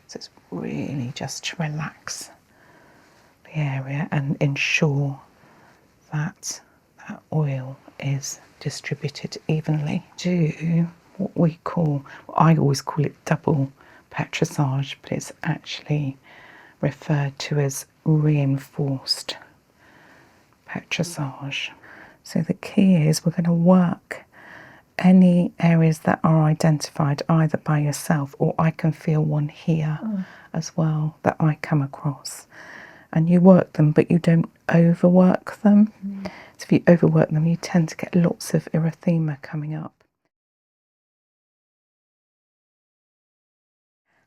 So it's really just to relax the area and ensure that that oil is distributed evenly. Do what we call, I always call it double petrissage, but it's actually referred to as reinforced petrissage. So the key is we're going to work any areas that are identified either by yourself, or I can feel one here as well that I come across, and you work them, but you don't overwork them. So if you overwork them, you tend to get lots of erythema coming up.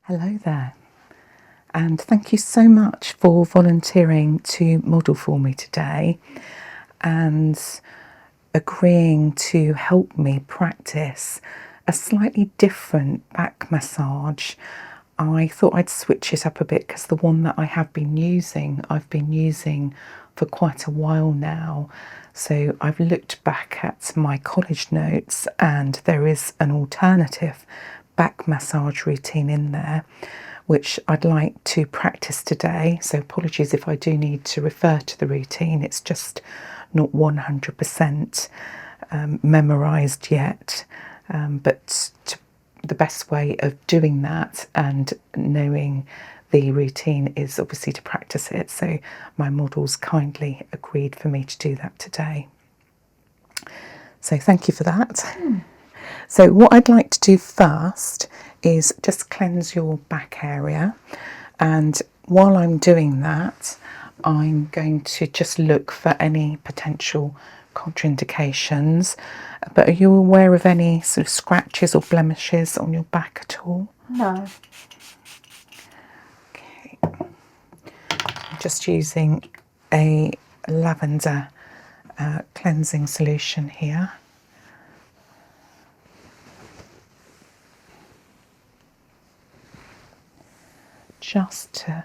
Hello there, and thank you so much for volunteering to model for me today and agreeing to help me practice a slightly different back massage. I thought I'd switch it up a bit because the one that I have been using, I've been using for quite a while now. So I've looked back at my college notes and there is an alternative back massage routine in there, which I'd like to practice today. So apologies if I do need to refer to the routine. It's just not 100% memorised yet. But the best way of doing that and knowing the routine is obviously to practice it. So my models kindly agreed for me to do that today. So thank you for that. So what I'd like to do first is just cleanse your back area. And while I'm doing that, I'm going to just look for any potential contraindications. But are you aware of any sort of scratches or blemishes on your back at all? No. Okay. I'm just using a lavender cleansing solution here. Just to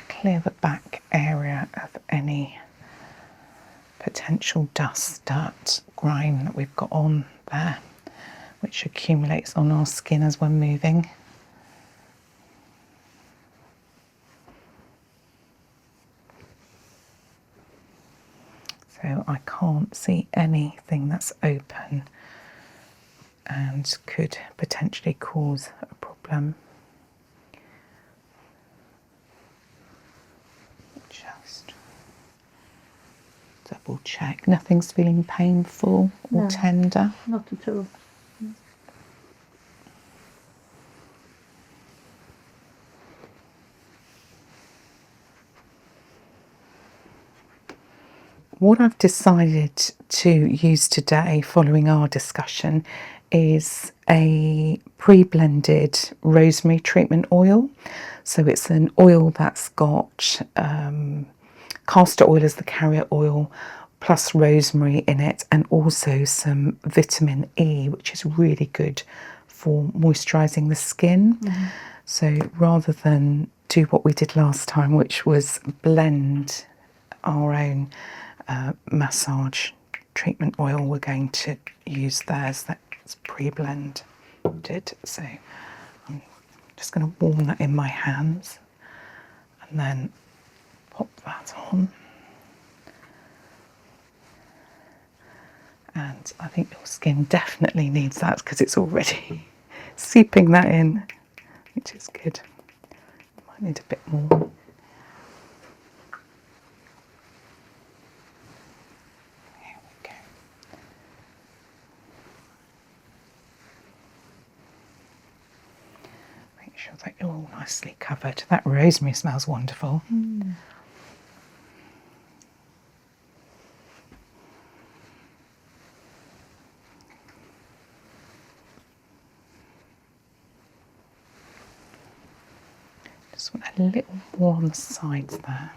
clear the back area of any potential dust, dirt, grime that we've got on there, which accumulates on our skin as we're moving. So I can't see anything that's open and could potentially cause a problem. Just double check. Nothing's feeling painful or tender? Not at all. What I've decided to use today, following our discussion, is a pre-blended rosemary treatment oil. So it's an oil that's got castor oil as the carrier oil, plus rosemary in it, and also some vitamin E, which is really good for moisturising the skin. So rather than do what we did last time, which was blend our own massage treatment oil, we're going to use theirs that's pre-blended. So I'm just going to warm that in my hands and then pop that on. And I think your skin definitely needs that because it's already seeping that in, which is good. Might need a bit more. Make sure that you're all nicely covered. That rosemary smells wonderful. Just want a little more on the sides there.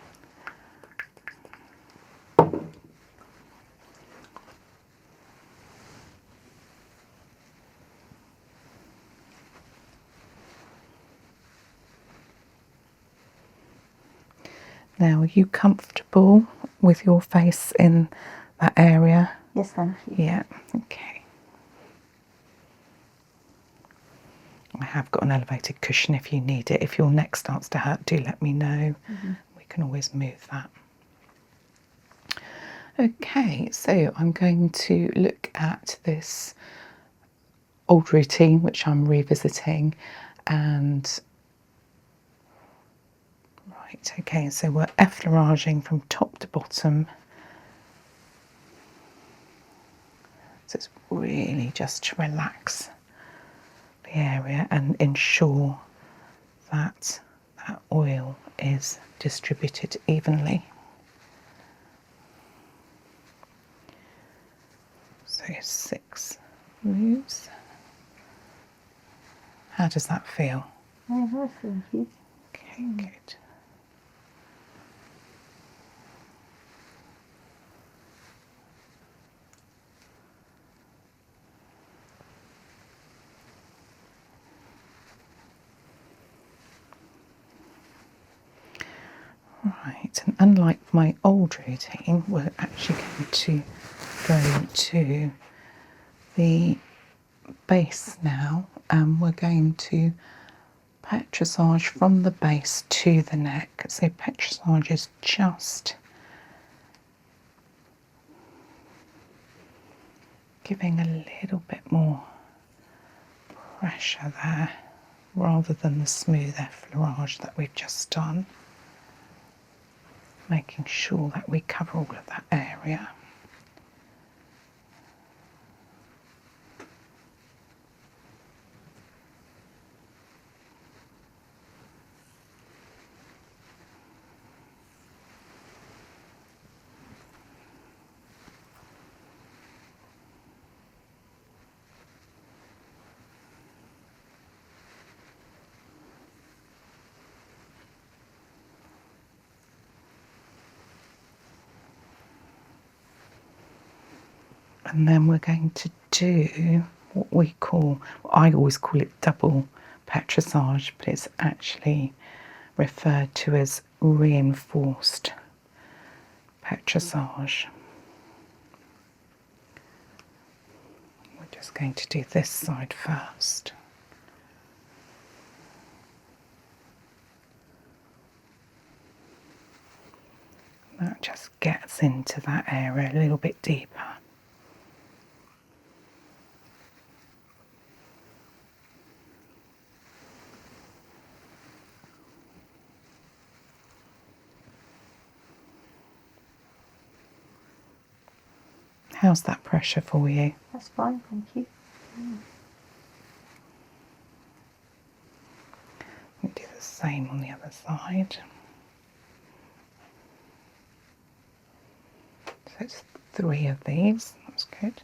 Now, are you comfortable with your face in that area? Yes, thank you. Yeah, okay. I have got an elevated cushion if you need it. If your neck starts to hurt, do let me know. We can always move that. Okay, so I'm going to look at this old routine which I'm revisiting, and right, okay, so we're effleuraging from top to bottom. So it's really just to relax the area and ensure that that oil is distributed evenly. So 6 moves. How does that feel? Very nice, thank you. Okay, good. Right, and unlike my old routine, we're actually going to go to the base now, and we're going to petrissage from the base to the neck. So petrissage is just giving a little bit more pressure there rather than the smooth effleurage that we've just done, making sure that we cover all of that area. And then we're going to do what I always call it double petrissage, but it's actually referred to as reinforced petrissage. We're just going to do this side first. That just gets into that area a little bit deeper. How's that pressure for you? That's fine, thank you. We'll do the same on the other side. So it's 3 of these, that's good.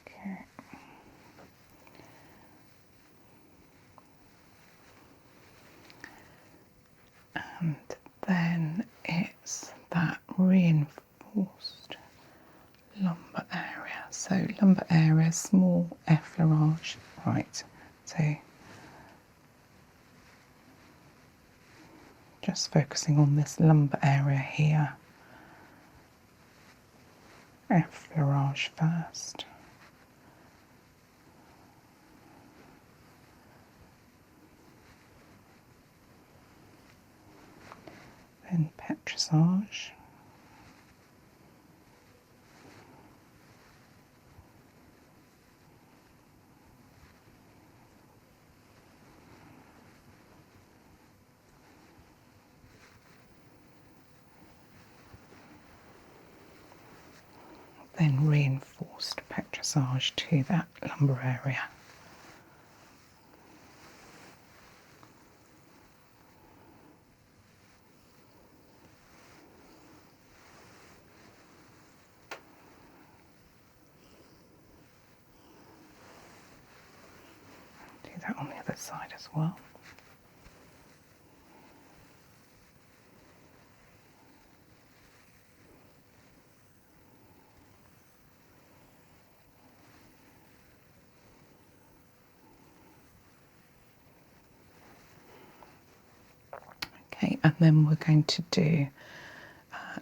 Okay. And then it's that reinforced lumbar area. So lumbar area, small effleurage. Right, so just focusing on this lumbar area here. Effleurage first. Then petrissage. Then reinforced petrissage to that lumbar area. Do that on the other side as well. Okay, and then we're going to do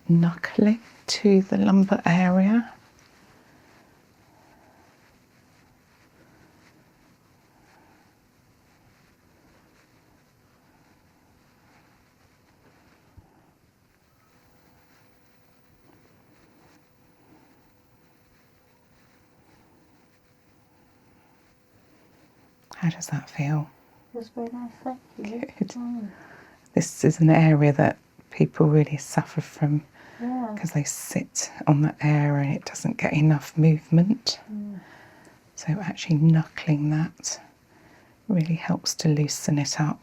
knuckling to the lumbar area. How does that feel? Feels very nice, thank you. Good. This is an area that people really suffer from Yeah. because they sit on that area and it doesn't get enough movement. So actually knuckling that really helps to loosen it up.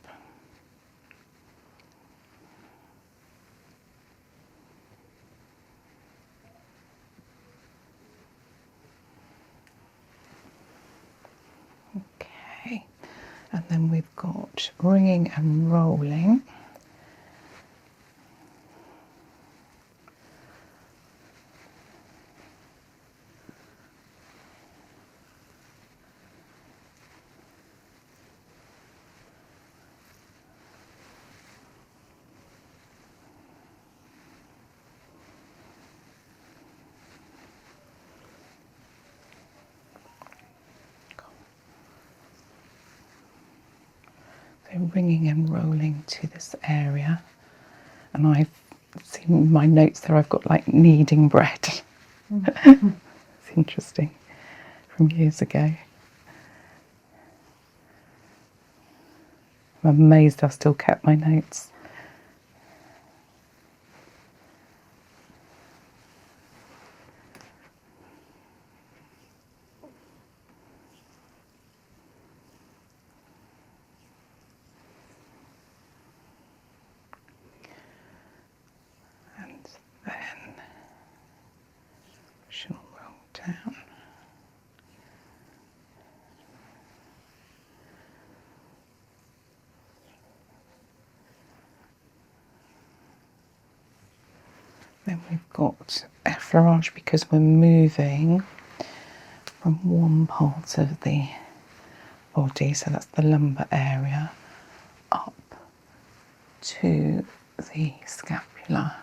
Okay, and then we've got ringing and rolling. So ringing and rolling to this area, and I've seen my notes there, I've got like kneading bread. It's interesting, from years ago. I'm amazed I've still kept my notes. And then she'll roll down. Then we've got effleurage because we're moving from one part of the body, so that's the lumbar area, up to the scapula.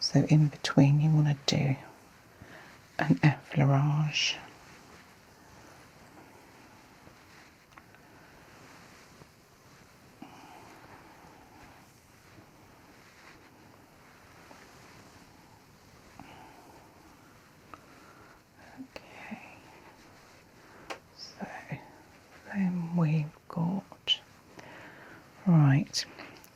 So in between you want to do an effleurage. Okay, so then we've got, right,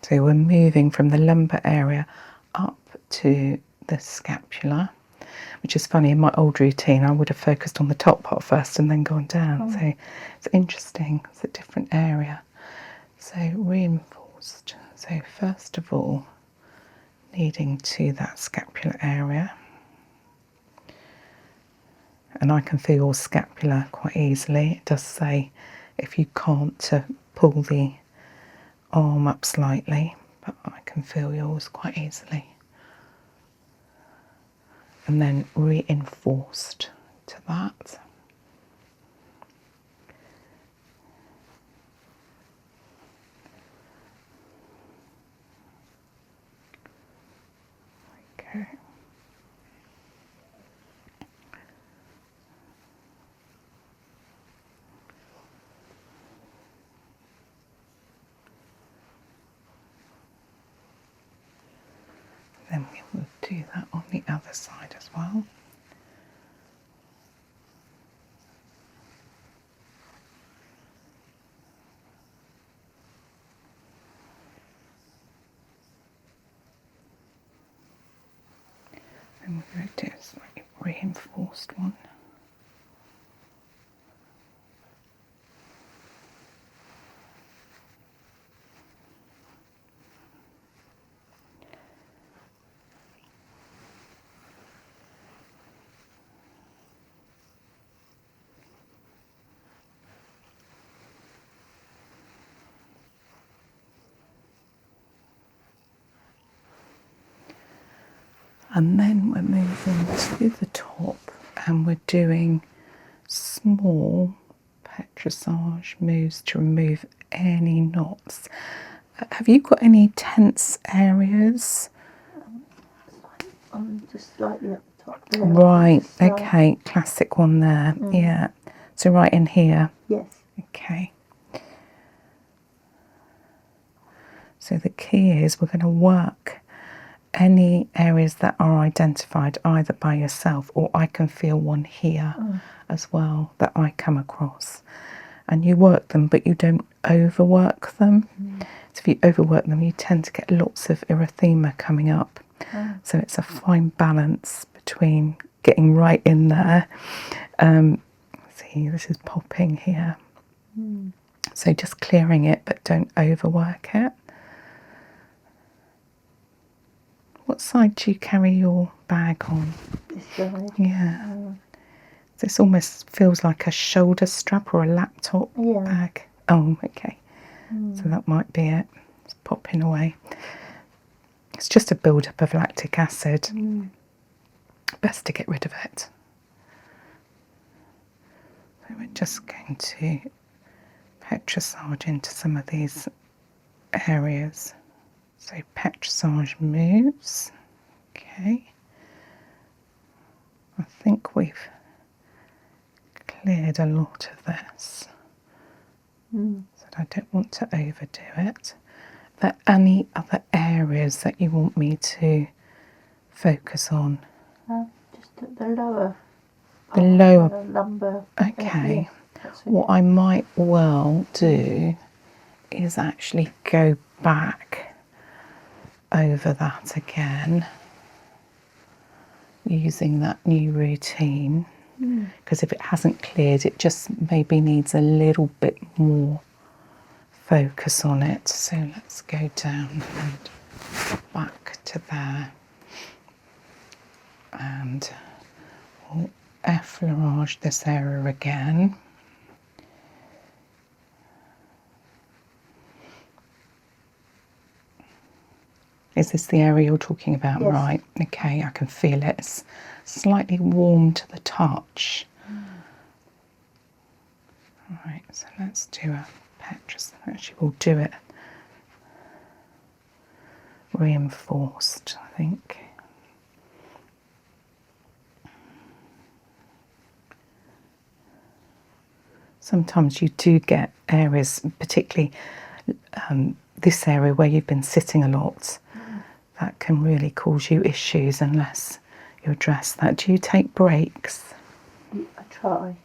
so we're moving from the lumbar area up to the scapula, which is funny, in my old routine I would have focused on the top part first and then gone down. So it's interesting, it's a different area. So reinforced. So first of all, kneading to that scapular area. And I can feel scapula quite easily. It does say if you can't, to pull the arm up slightly, but I can feel yours quite easily. And then reinforced to that. Okay. Then we will do that on the other side as well. Then we're going to do a slightly reinforced one. And then we're moving to the top and we're doing small petrissage moves to remove any knots. Have you got any tense areas? Just slightly at the top there. Right, Just slight- okay, classic one there. Yeah. So right in here. Yes. Okay. So the key is we're going to work any areas that are identified either by yourself or I can feel one here as well that I come across. And you work them, but you don't overwork them. So if you overwork them, you tend to get lots of erythema coming up. So it's a fine balance between getting right in there. See, this is popping here. So just clearing it, but don't overwork it. What side do you carry your bag on? This side. Yeah. This almost feels like a shoulder strap or a laptop bag. Oh, okay. So that might be it. It's popping away. It's just a build-up of lactic acid. Best to get rid of it. So we're just going to petrissage into some of these areas. So petrissage moves. Okay. I think we've cleared a lot of this. So I don't want to overdo it. Are there any other areas that you want me to focus on? Just at the lower. The lower. The lumbar. Okay. That's What I might well do is actually go back over that again using that new routine, because if it hasn't cleared, it just maybe needs a little bit more focus on it. So let's go down and back to there, and we'll effleurage this area again. Is this the area you're talking about? Yes. Right, okay, I can feel it. It's slightly warm to the touch. Right, so let's do a petrus. Actually, we'll do it reinforced, I think. Sometimes you do get areas, particularly this area where you've been sitting a lot, that can really cause you issues unless you address that. Do you take breaks? I try.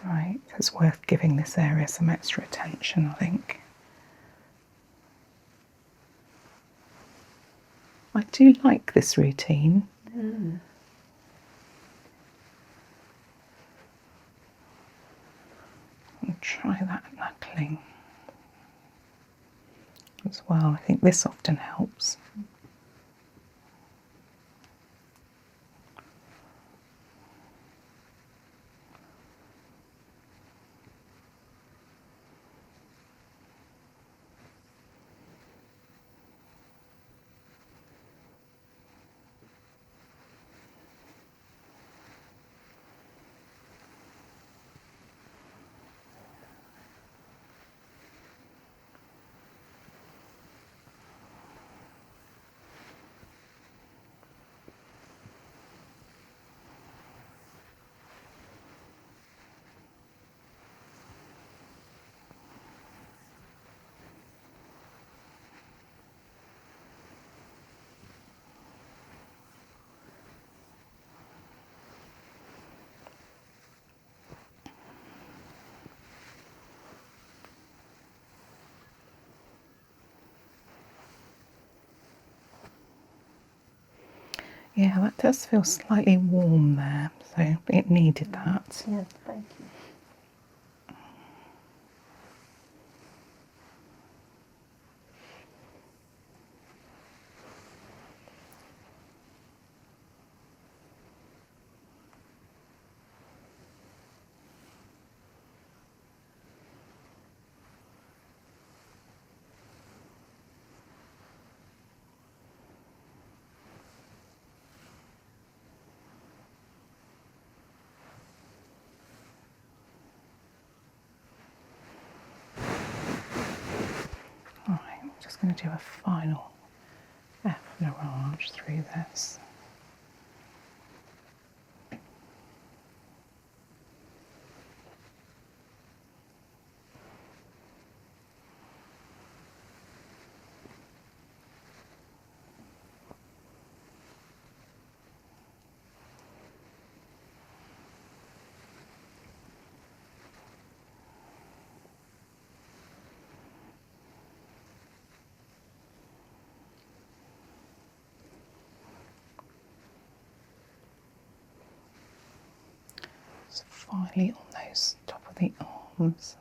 Right, it's worth giving this area some extra attention, I think. I do like this routine. I'll try that knuckling as well. I think this often helps. Yeah, that does feel slightly warm there, so it needed that. Yeah, thank you. going to do a final effleurage through this. So finally on those top of the arms.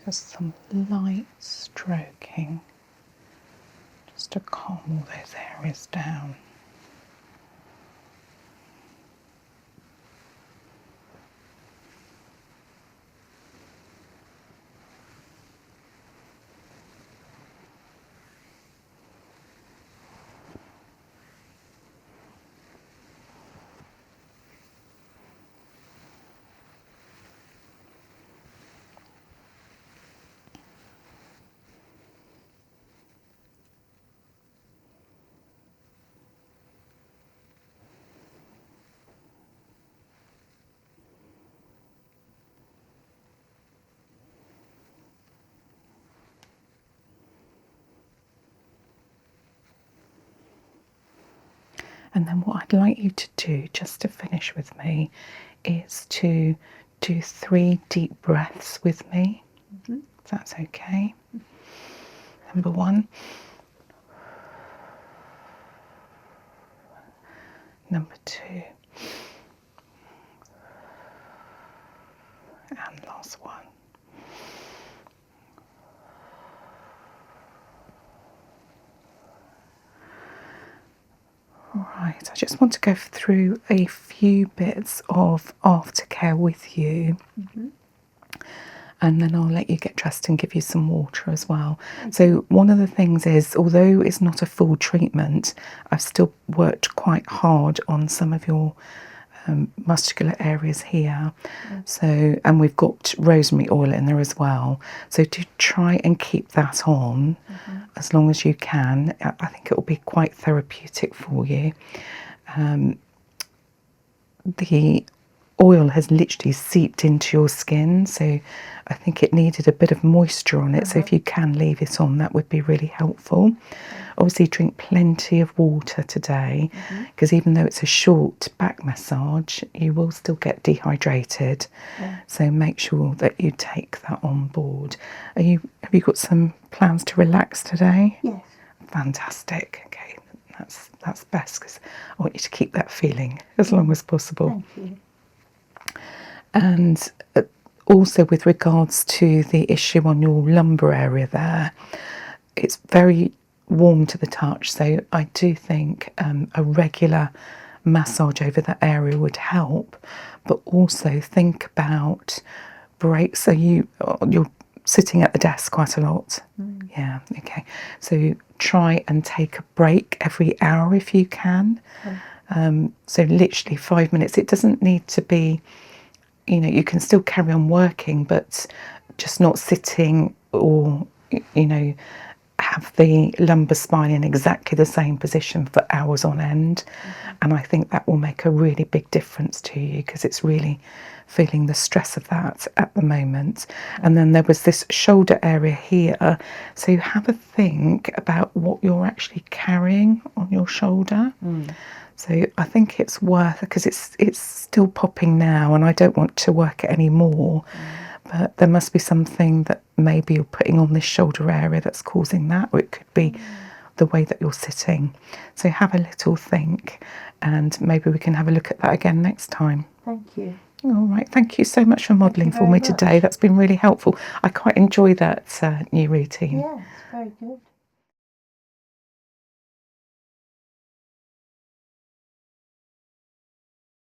Just some light stroking, just to calm all those areas down. And then what I'd like you to do, just to finish with me, is to do 3 deep breaths with me. If that's okay. Number 1. Number 2. And last one. Right, I just want to go through a few bits of aftercare with you, and then I'll let you get dressed and give you some water as well. So one of the things is, although it's not a full treatment, I've still worked quite hard on some of your muscular areas here. So, and we've got rosemary oil in there as well. So to try and keep that on as long as you can, I think it will be quite therapeutic for you. The oil has literally seeped into your skin, so I think it needed a bit of moisture on it. So if you can leave it on, that would be really helpful. Obviously drink plenty of water today, because even though it's a short back massage, you will still get dehydrated. So make sure that you take that on board. Have you got some plans to relax today? Yes. Fantastic. Okay, that's best, because I want you to keep that feeling as long as possible. Thank you. And also with regards to the issue on your lumbar area there, it's very warm to the touch, so I do think a regular massage over that area would help. But also think about breaks. So you're sitting at the desk quite a lot. Yeah, okay. So try and take a break every hour if you can. So literally 5 minutes. It doesn't need to be, you can still carry on working, but just not sitting or, have the lumbar spine in exactly the same position for hours on end. And I think that will make a really big difference to you, because it's really feeling the stress of that at the moment. And then there was this shoulder area here, so have a think about what you're actually carrying on your shoulder. So I think it's worth, because it's still popping now and I don't want to work it anymore, but there must be something that maybe you're putting on this shoulder area that's causing that, or it could be the way that you're sitting. So have a little think, and maybe we can have a look at that again next time. Thank you. All right, thank you so much for modelling for me today. That's been really helpful. I quite enjoy that new routine. Yes, very good.